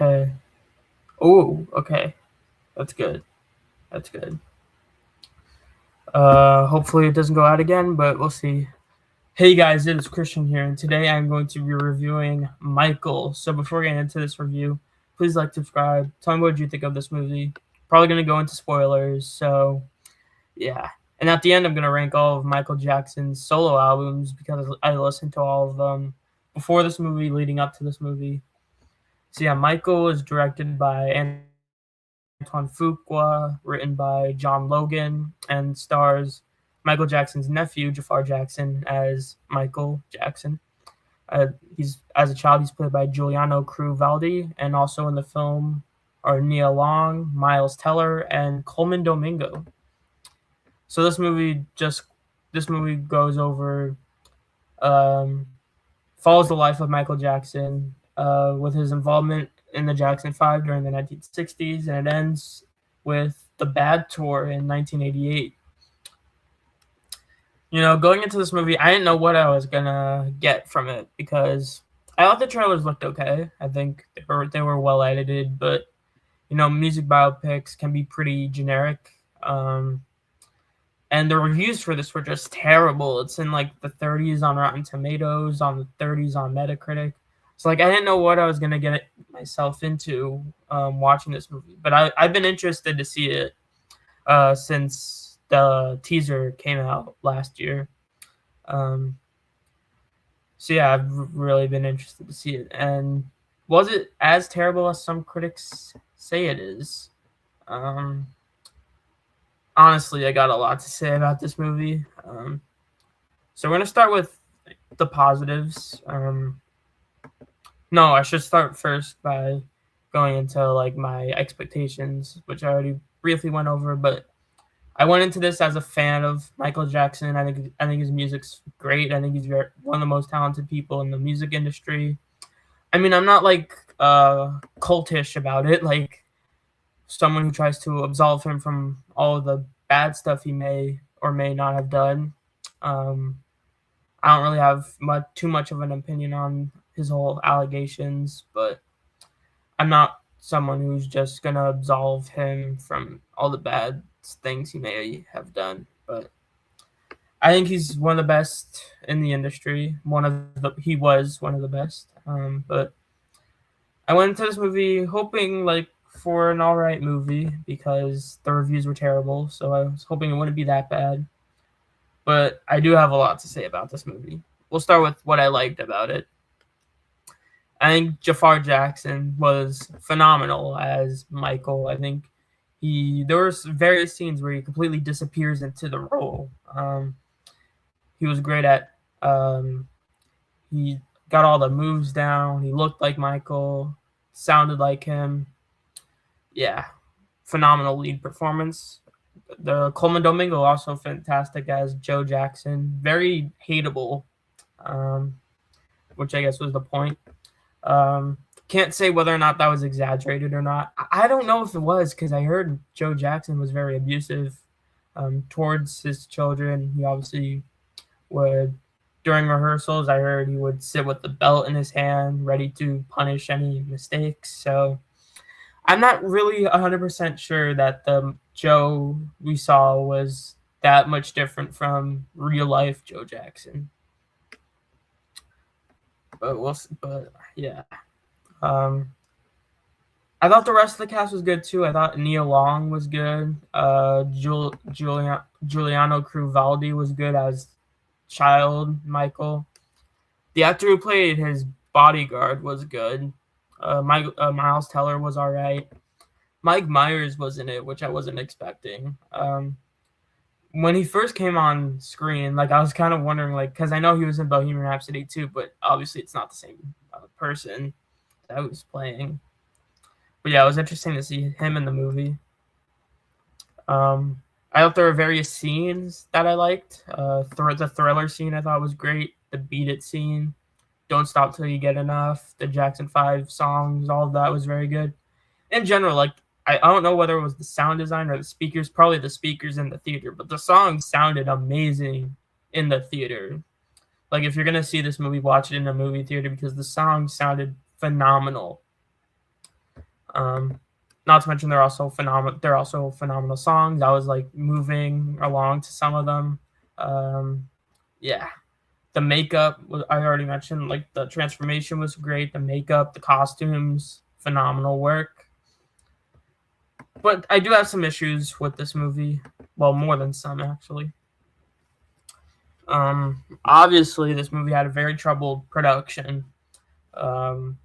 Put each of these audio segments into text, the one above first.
Okay. Oh, okay. That's good. That's good. Hopefully it doesn't go out again, but we'll see. Hey guys, it is Christian here, and today I'm going to be reviewing Michael. So before we get into this review, please like, subscribe, tell me what you think of this movie. Probably gonna go into spoilers, so yeah. And at the end, I'm gonna rank all of Michael Jackson's solo albums because I listened to all of them before this movie, leading up to this movie. So yeah, Michael is directed by Antoine Fuqua, written by John Logan, and stars Michael Jackson's nephew, Jafar Jackson, as Michael Jackson. He's as a child, he's played by Giuliano Cruz-Valdi, and also in the film are Nia Long, Miles Teller, and Coleman Domingo. So this movie goes over um, follows the life of Michael Jackson with his involvement in the Jackson 5 during the 1960s, and it ends with the Bad Tour in 1988. Going into this movie, I didn't know what I was gonna get from it because I thought the trailers looked okay. I think they were well edited, but music biopics can be pretty generic. And the reviews for this were just terrible. It's in like the 30s on Rotten Tomatoes, on the 30s on Metacritic. So like I didn't know what I was gonna get myself into watching this movie, but I've been interested to see it since the teaser came out last year. Um, so yeah, I've really been interested to see it. And was it as terrible as some critics say it is? Um, Honestly, I got a lot to say about this movie. So we're gonna start with the positives. No, I should start first by going into like my expectations, which I already briefly went over. But I went into this as a fan of Michael Jackson. I think his music's great. I think he's one of the most talented people in the music industry. I mean, I'm not like cultish about it, like someone who tries to absolve him from all of the bad stuff he may or may not have done. Um, I don't really have too much of an opinion on his whole allegations, but I'm not someone who's just gonna absolve him from all the bad things he may have done. But I think he's one of the best in the industry. He was one of the best. But I went into this movie hoping like for an all right movie because the reviews were terrible. So I was hoping it wouldn't be that bad. But I do have a lot to say about this movie. We'll start with what I liked about it. I think Jafar Jackson was phenomenal as Michael. I think there were various scenes where he completely disappears into the role. He was great at. He got all the moves down. He looked like Michael, sounded like him. Yeah, phenomenal lead performance. The Coleman Domingo also fantastic as Joe Jackson. Very hateable, which I guess was the point. Can't say whether or not that was exaggerated or not. I don't know if it was because I heard Joe Jackson was very abusive towards his children. He obviously would, during rehearsals, I heard he would sit with the belt in his hand, ready to punish any mistakes. So I'm not really 100% sure that the Joe we saw was that much different from real life Joe Jackson. But yeah. Um, I thought the rest of the cast was good too. I thought Nia Long was good. Giuliano Cruz-Valdi was good as child Michael. The actor who played his bodyguard was good. Miles Teller was all right. Mike Myers was in it, which I wasn't expecting. When he first came on screen, like I was kind of wondering, like, because I know he was in Bohemian Rhapsody too, but obviously it's not the same person that was playing. But yeah, it was interesting to see him in the movie. I thought there were various scenes that I liked. The Thriller scene I thought was great. The Beat It scene, Don't Stop Till You Get Enough, the Jackson 5 songs, all of that was very good. In general, like I don't know whether it was the sound design or the speakers, probably the speakers in the theater, but the songs sounded amazing in the theater. Like if you're gonna see this movie, watch it in a movie theater because the songs sounded phenomenal. Not to mention they're also phenomenal. They're also phenomenal songs. I was like moving along to some of them. Yeah, the makeup I already mentioned. Like the transformation was great. The makeup, the costumes, phenomenal work. But I do have some issues with this movie. Well, more than some actually. Obviously, this movie had a very troubled production. Um,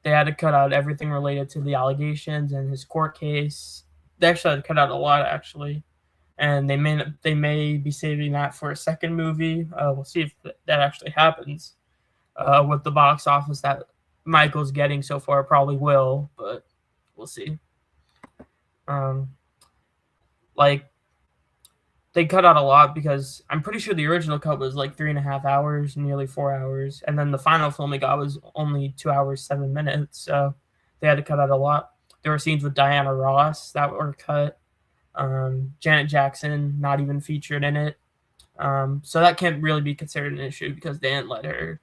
they had to cut out everything related to the allegations and his court case. They actually had to cut out a lot, actually, and they may be saving that for a second movie. We'll see if that actually happens. With the box office that Michael's getting so far, probably will, but we'll see. Um, like they cut out a lot because I'm pretty sure the original cut was like 3.5 hours, nearly 4 hours, and then the final film they got was only 2 hours 7 minutes. So they had to cut out a lot. There were scenes with Diana Ross that were cut. Janet Jackson not even featured in it. So that can't really be considered an issue because they didn't let her.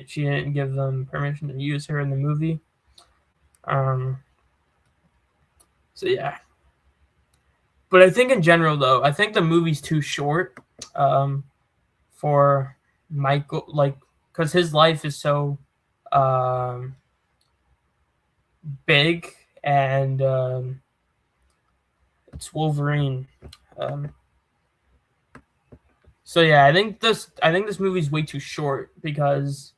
She didn't give them permission to use her in the movie. So yeah. But I think in general, though, I think the movie's too short for Michael, like, because his life is so big, and it's Wolverine. So yeah, I think this movie's way too short because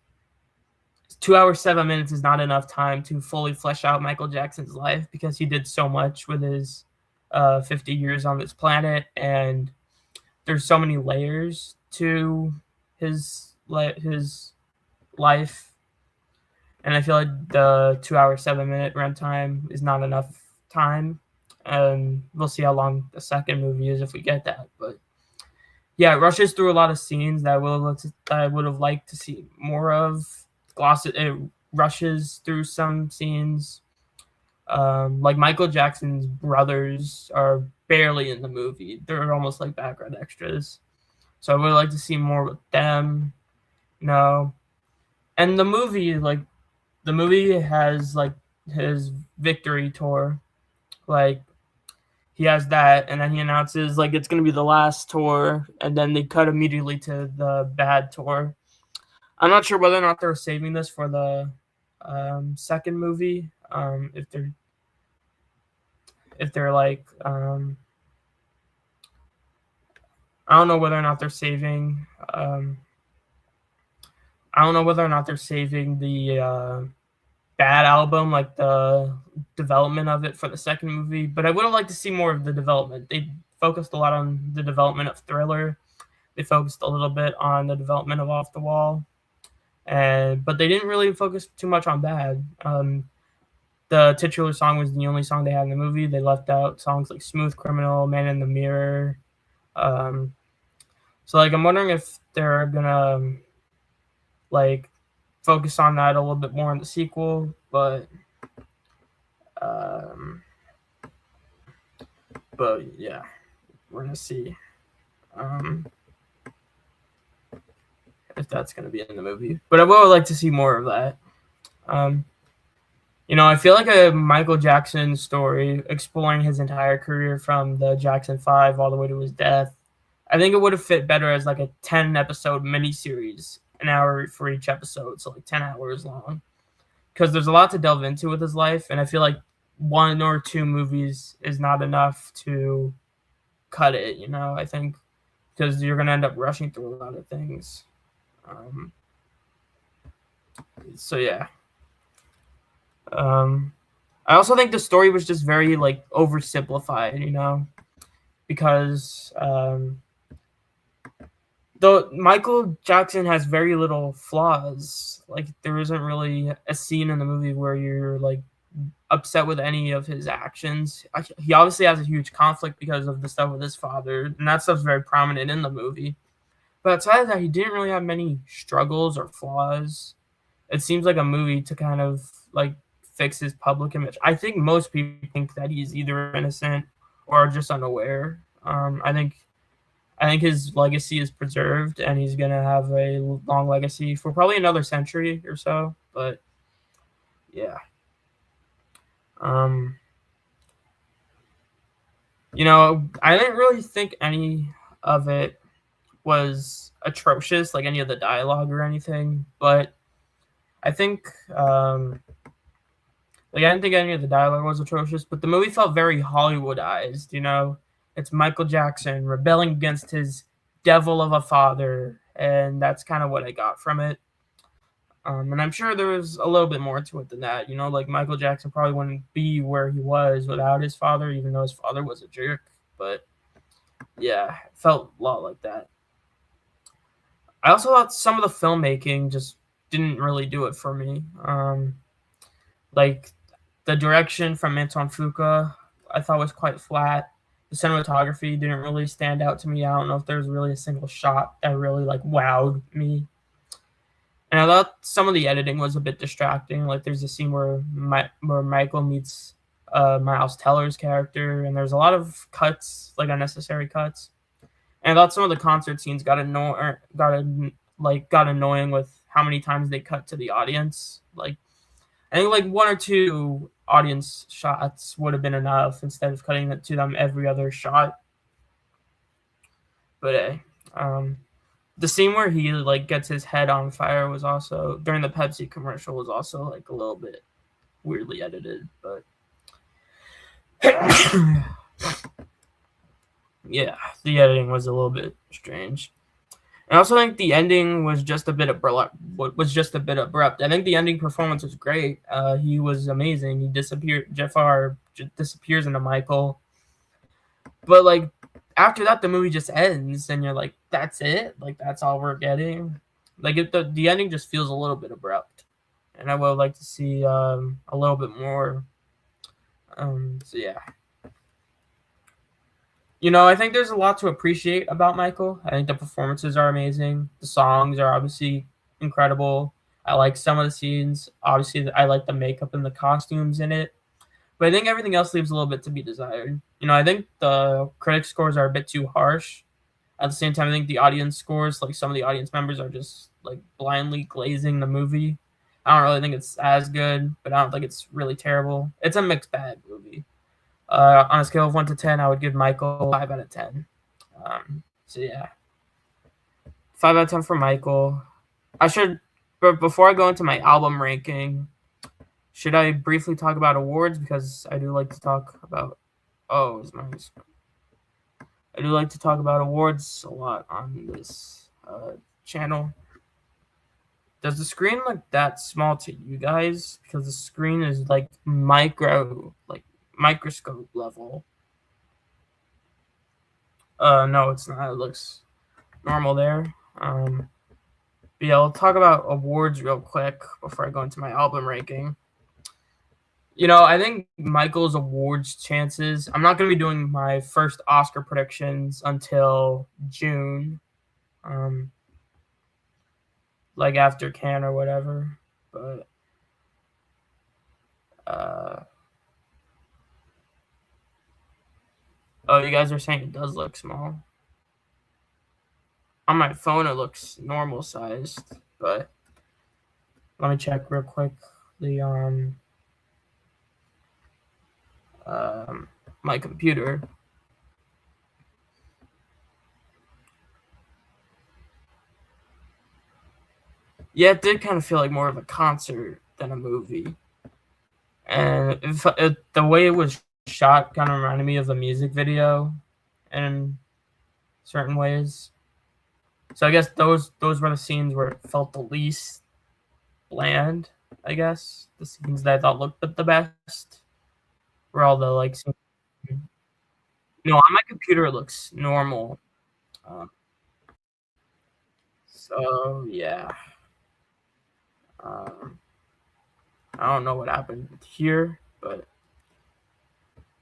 2 hours 7 minutes is not enough time to fully flesh out Michael Jackson's life because he did so much with his 50 years on this planet, and there's so many layers to his life, and I feel like the 2 hour 7 minute runtime is not enough time. And we'll see how long the second movie is if we get that. But yeah, it rushes through a lot of scenes that I would have liked to see more of. It rushes through some scenes. Like Michael Jackson's brothers are barely in the movie. They're almost like background extras. So I would like to see more with them. No. And the movie has like his victory tour. Like he has that, and then he announces like it's gonna be the last tour, and then they cut immediately to the bad tour. I'm not sure whether or not they're saving this for the second movie. If they're like I don't know whether or not they're saving. I don't know whether or not they're saving the bad album, like the development of it for the second movie. But I would have liked to see more of the development. They focused a lot on the development of Thriller. They focused a little bit on the development of Off the Wall, but they didn't really focus too much on Bad. The titular song was the only song they had in the movie. They left out songs like Smooth Criminal, Man in the Mirror. So like I'm wondering if they're gonna like focus on that a little bit more in the sequel, but yeah, we're gonna see if that's gonna be in the movie. But I would like to see more of that. I feel like a Michael Jackson story exploring his entire career from the Jackson 5 all the way to his death. I think it would have fit better as like a 10-episode miniseries, an hour for each episode, so like 10 hours long. Because there's a lot to delve into with his life, and I feel like 1 or 2 movies is not enough to cut it, I think, because you're going to end up rushing through a lot of things. So yeah. I also think the story was just very like oversimplified, because though Michael Jackson has very little flaws. Like there isn't really a scene in the movie where you're like upset with any of his actions. He obviously has a huge conflict because of the stuff with his father, and that stuff's very prominent in the movie. But outside of that, he didn't really have many struggles or flaws. It seems like a movie to kind of like fix his public image. I think most people think that he's either innocent or just unaware. I think his legacy is preserved, and he's gonna have a long legacy for probably another century or so. But yeah, Um, you know, I didn't really think any of it was atrocious, like any of the dialogue or anything, but I think like I didn't think any of the dialogue was atrocious, but the movie felt very Hollywoodized. You know, it's Michael Jackson rebelling against his devil of a father, and that's kind of what I got from it. And I'm sure there was a little bit more to it than that. You know, like Michael Jackson probably wouldn't be where he was without his father, even though his father was a jerk. But yeah, it felt a lot like that. I also thought some of the filmmaking just didn't really do it for me. Like the direction from Anton Fuqua, I thought was quite flat. The cinematography didn't really stand out to me. I don't know if there was really a single shot that really like wowed me. And I thought some of the editing was a bit distracting. Like there's a scene where where Michael meets Miles Teller's character, and there's a lot of cuts, like unnecessary cuts. And I thought some of the concert scenes got annoying with how many times they cut to the audience. Like I think like one or two audience shots would have been enough instead of cutting it to them every other shot. But the scene where he like gets his head on fire was also during the Pepsi commercial was also like a little bit weirdly edited, but yeah, the editing was a little bit strange. I also think the ending was just a bit abrupt. I think the ending performance was great. He was amazing. He disappeared. Jafar disappears into Michael, but like after that, the movie just ends, and you're like, "That's it? Like that's all we're getting?" Like the ending just feels a little bit abrupt, and I would like to see a little bit more. So yeah. You know, I think there's a lot to appreciate about Michael. I think the performances are amazing. The songs are obviously incredible. I like some of the scenes. Obviously, I like the makeup and the costumes in it. But I think everything else leaves a little bit to be desired. You know, I think the critic scores are a bit too harsh. At the same time, I think the audience scores, like some of the audience members, are just like blindly glazing the movie. I don't really think it's as good, but I don't think it's really terrible. It's a mixed bag movie. On a scale of 1 to 10, I would give Michael 5 out of 10. So yeah, 5 out of 10 for Michael. But before I go into my album ranking, should I briefly talk about awards because I do like to talk about. Oh, it's nice. I do like to talk about awards a lot on this channel. Does the screen look that small to you guys? Because the screen is like microscope level. No, it's not. It looks normal there. Yeah, I'll talk about awards real quick before I go into my album ranking. You know, I think Michael's awards chances. I'm not going to be doing my first Oscar predictions until June, like after Cannes or whatever. But oh, you guys are saying it does look small. On my phone, it looks normal sized, but let me check real quick. My computer. Yeah, it did kind of feel like more of a concert than a movie, and the way it was shot kind of reminded me of the music video in certain ways. So I guess those were the scenes where it felt the least bland. I guess the scenes that I thought looked the best were all the like. No, on my computer it looks normal. So yeah, I don't know what happened here, but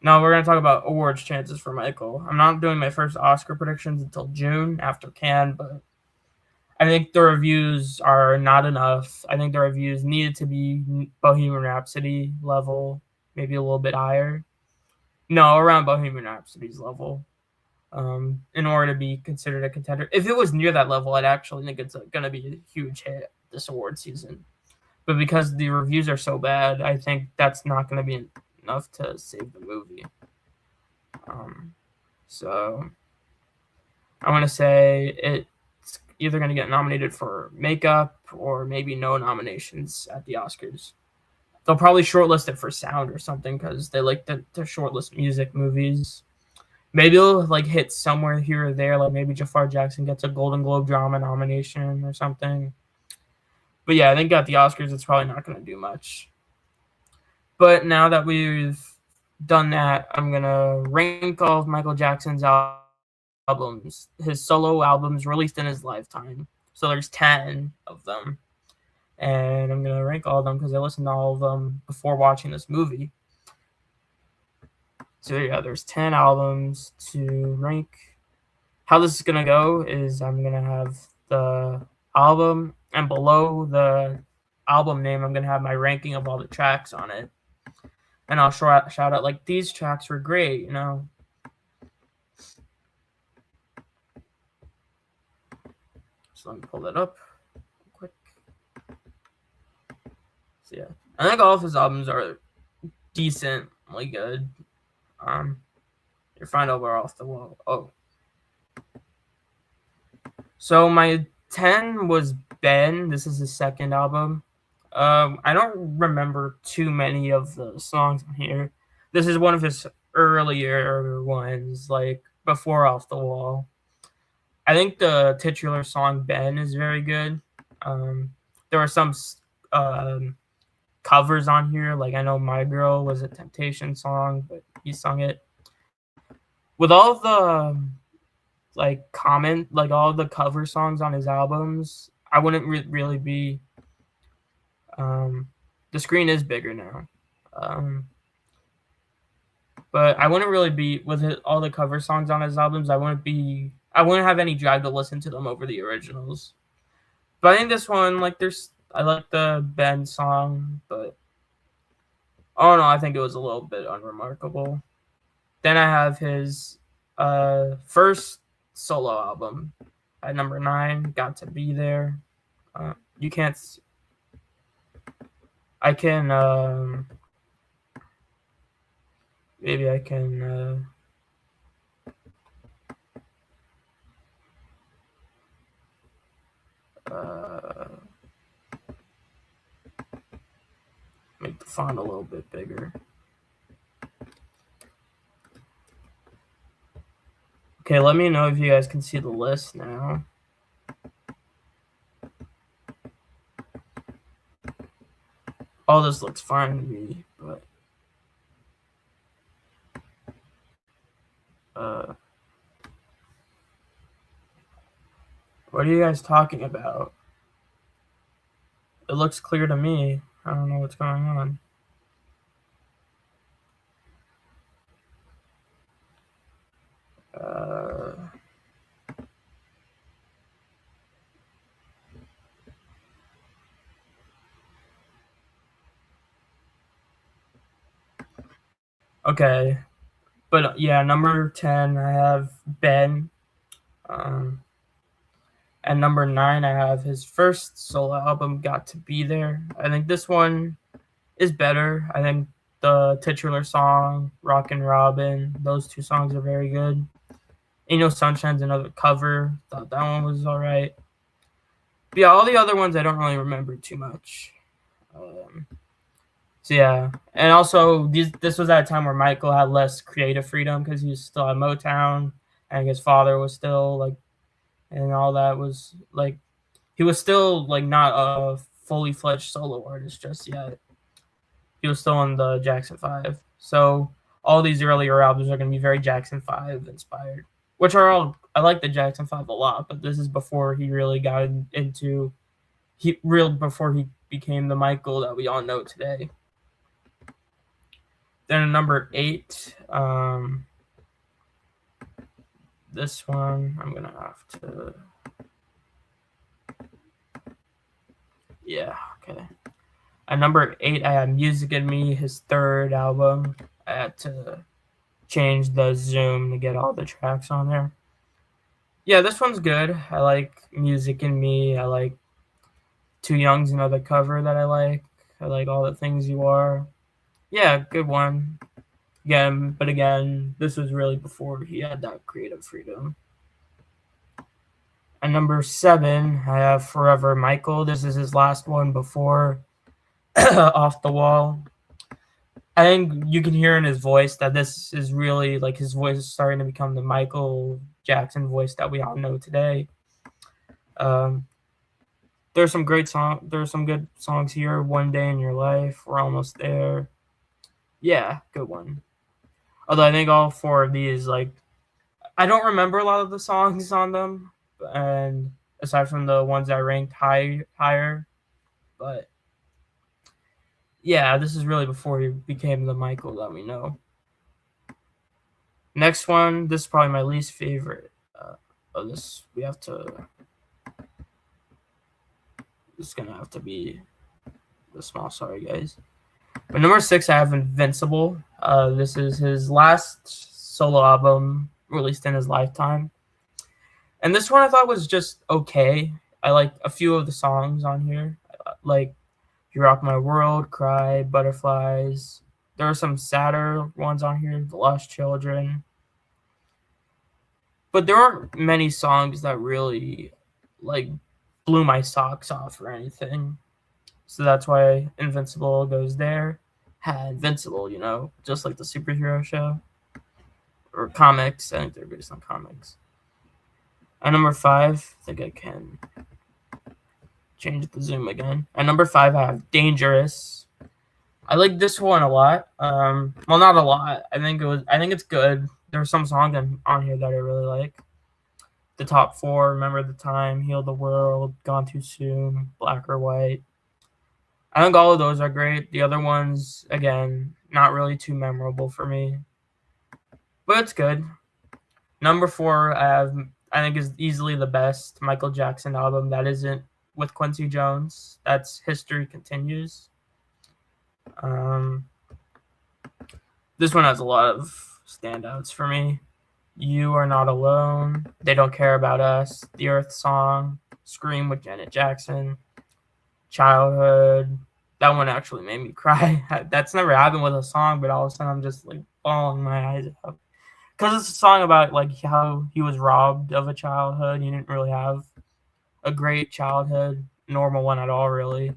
no, we're gonna talk about awards chances for Michael. I'm not doing my first Oscar predictions until June after Cannes, but I think the reviews are not enough. I think the reviews needed to be Bohemian Rhapsody level, maybe a little bit higher. No, around Bohemian Rhapsody's level, in order to be considered a contender. If it was near that level, I'd actually think it's going to be a huge hit this award season. But because the reviews are so bad, I think that's not going to be enough to save the movie. So I want to say it's either going to get nominated for makeup or maybe no nominations at the Oscars. They'll probably shortlist it for sound or something because they like to shortlist music movies. Maybe it'll like hit somewhere here or there, like maybe Jafar Jackson gets a Golden Globe drama nomination or something. But yeah, I think at the Oscars it's probably not going to do much. But now that we've done that, I'm gonna rank all of Michael Jackson's albums, his solo albums released in his lifetime. So there's 10 of them, and I'm gonna rank all of them because I listened to all of them before watching this movie. So yeah, there's 10 albums to rank. How this is gonna go is I'm gonna have the album, and below the album name, I'm gonna have my ranking of all the tracks on it. And I'll shout out like these tracks were great, you know. So let me pull that up quick. So yeah, I think all of his albums are decently good. Your final bar off the wall. Oh, so my 10 was Ben. This is his second album. I don't remember too many of the songs on here. This is one of his earlier ones, like before Off the Wall. I think the titular song Ben is very good. There are some covers on here, like I know My Girl was a Temptation song, but he sung it. With all the all the cover songs on his albums, I wouldn't really be. The screen is bigger now, but I wouldn't really be with all the cover songs on his albums. I wouldn't have any drive to listen to them over the originals. But I think this one, I like the Ben song, but oh no, I think it was a little bit unremarkable. Then I have his first solo album at number 9, Got to Be There. You can't. I can. Maybe I can. Make the font a little bit bigger. Okay, let me know if you guys can see the list now. All this looks fine to me, but what are you guys talking about? It looks clear to me. I don't know what's going on. Okay, but yeah, number 10 I have Ben. And number 9 I have his first solo album, Got to Be There. I think this one is better. I think the titular song, Rockin' Robin, those two songs are very good. Ain't No Sunshine's another cover. Thought that one was all right. But yeah, all the other ones I don't really remember too much. So yeah, and also this was at a time where Michael had less creative freedom because he was still at Motown, and his father was still and all that was he was still not a fully fledged solo artist just yet. He was still in the Jackson 5. So all these earlier albums are going to be very Jackson 5 inspired, which are all, I like the Jackson 5 a lot, but this is before he really got into, before he became the Michael that we all know today. Then number 8, this one, I'm going to have to, yeah, okay. At number 8, I had Music in Me, his third album. I had to change the zoom to get all the tracks on there. Yeah, this one's good. I like Music in Me. I like Too Young's another cover that I like. I like All the Things You Are. Yeah, good one. Again, this was really before he had that creative freedom. At number 7, I have Forever Michael. This is his last one before Off the Wall. I think you can hear in his voice that this is really like his voice is starting to become the Michael Jackson voice that we all know today. There's some great There's some good songs here. One Day in Your Life. We're Almost There. Yeah, good one. Although I think all 4 of these, like, I don't remember a lot of the songs on them, and aside from the ones that ranked higher, but yeah, this is really before he became the Michael that we know. Next one, this is probably my least favorite. This we have to. This is gonna have to be the small. Sorry, guys. But number 6, I have Invincible. This is his last solo album released in his lifetime, and this one I thought was just okay. I like a few of the songs on here, like "You Rock My World," "Cry," "Butterflies." There are some sadder ones on here, "The Lost Children," but there aren't many songs that really like blew my socks off or anything. So that's why Invincible goes there. Invincible, just like the superhero show or comics. I think they're based on comics. At number 5, I think I can change the zoom again. At number 5, I have Dangerous. I like this one a lot. Well, not a lot. I think it's good. There are some songs on here that I really like. The top 4: Remember the Time, Heal the World, Gone Too Soon, Black or White. I think all of those are great. The other ones, again, not really too memorable for me, but it's good. Number 4, I think is easily the best Michael Jackson album that isn't with Quincy Jones. That's History Continues. This one has a lot of standouts for me. You Are Not Alone, They Don't Care About Us, The Earth Song, Scream with Janet Jackson, Childhood. That one actually made me cry. That's never happened with a song, but all of a sudden I'm just like bawling my eyes out. Because it's a song about like how he was robbed of a childhood. He didn't really have a great childhood, normal one at all, really.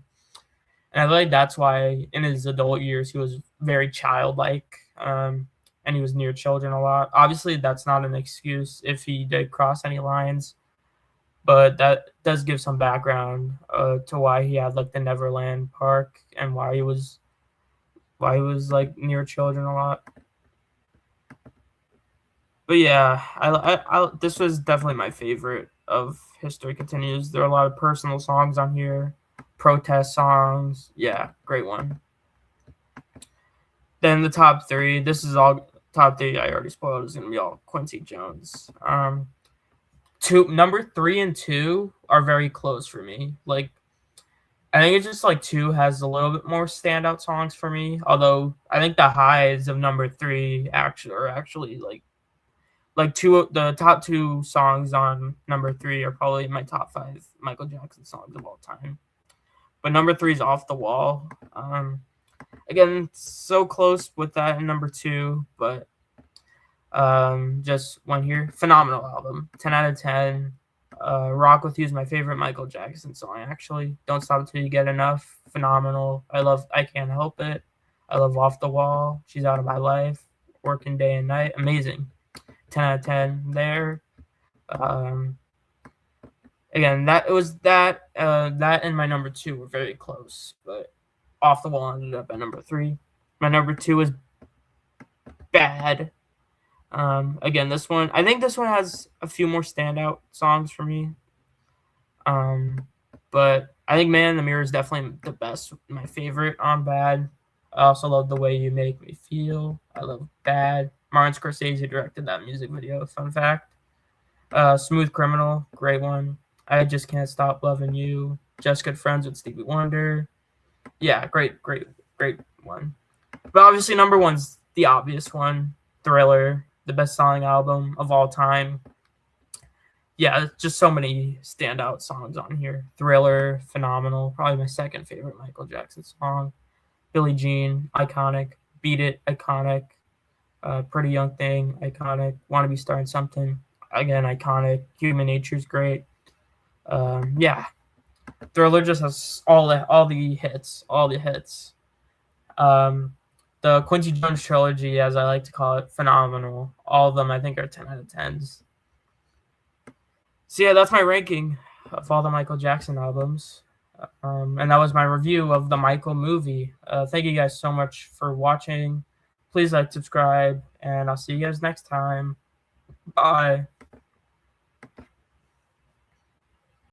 And I feel like that's why in his adult years he was very childlike, and he was near children a lot. Obviously, that's not an excuse if he did cross any lines, but that does give some background to why he had like the Neverland Park and why he was like near children a lot. But yeah, this was definitely my favorite of History Continues. There are a lot of personal songs on here, protest songs. Yeah, great one. Then the top 3. This is all top 3. I already spoiled. Is gonna be all Quincy Jones. Number 3 and 2 are very close for me. Like, I think it's just like 2 has a little bit more standout songs for me. Although I think the highs of number 3 are actually like the top 2 songs on number 3 are probably my top 5 Michael Jackson songs of all time. But number 3 is Off the Wall. Again, so close with that in number 2, but just one here. Phenomenal album. 10 out of 10. Rock With You is my favorite Michael Jackson song, actually. Don't Stop Until You Get Enough. Phenomenal. I Can't Help It. I love Off the Wall. She's Out of My Life. Working Day and Night. Amazing. 10 out of 10 there. Again, that and my number 2 were very close, but Off the Wall ended up at number 3. My number 2 is Bad. Again, I think this one has a few more standout songs for me. But I think Man in the Mirror is definitely the best, my favorite on Bad. I also love The Way You Make Me Feel. I love Bad. Martin Scorsese directed that music video, fun fact. Smooth Criminal, great one. I Just Can't Stop Loving You. Just Good Friends with Stevie Wonder. Yeah, great one. But obviously number 1's the obvious one, Thriller, the best-selling album of all time. Yeah, just so many standout songs on here. Thriller, phenomenal. Probably my second favorite Michael Jackson song. Billie Jean, iconic. Beat It, iconic. Pretty Young Thing, iconic. Wanna Be Starting Something, again, iconic. Human Nature's great. Yeah, Thriller just has all the hits, all the hits. The Quincy Jones trilogy, as I like to call it, phenomenal. All of them, I think, are 10 out of 10s. So yeah, that's my ranking of all the Michael Jackson albums. And that was my review of the Michael movie. Thank you guys so much for watching. Please like, subscribe, and I'll see you guys next time. Bye.